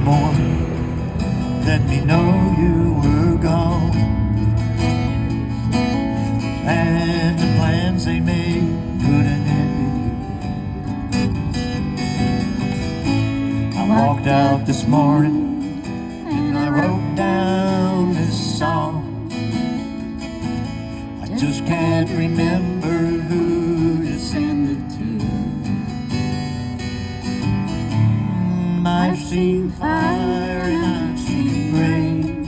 anymore. Let me know you were gone, and the plans they made put an end to you. I walked out this morning and I wrote down this song. I just can't remember who to send it to. I've seen fire and I've seen rain,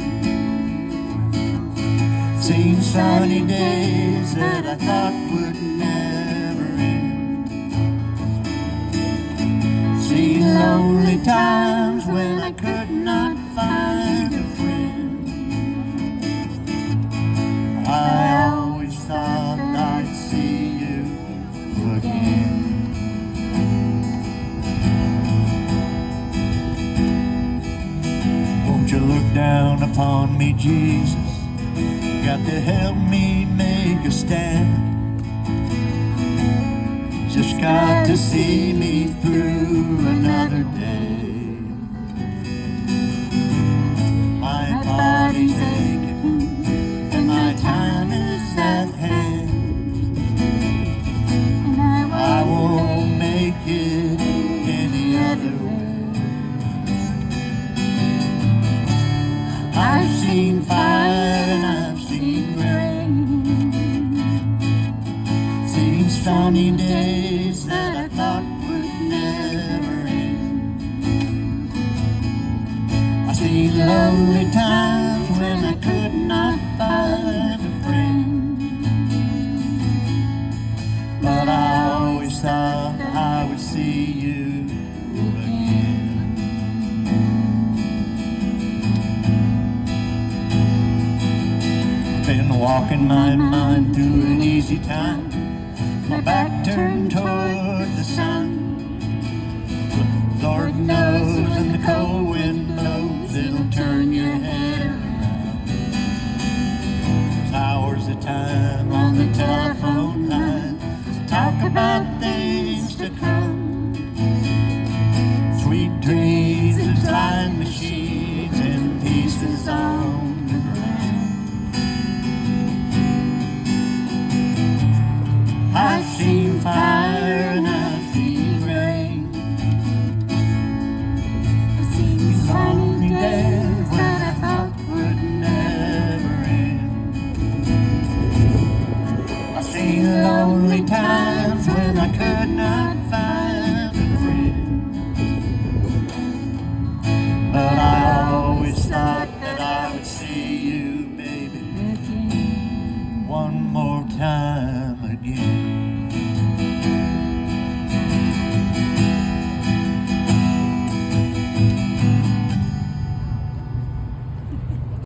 seen sunny days that I thought would never end, seen lonely times when I could not find a friend. I always thought I'd see you again. Won't you look down upon me, Jesus? Got to help me make a stand. Just got to see me through another day. My body's aching and my time is at hand. I won't make it any other way. I've seen fire and I've seen rain, seen sunny days that I thought would never end. I've seen lonely times when I could not find a friend. But I always thought I would see you again. Been walking my mind through an easy time, my back turned toward the sun. Lord knows when the cold wind blows, it'll turn your head around. There's hours of time on the telephone line to talk about things to come.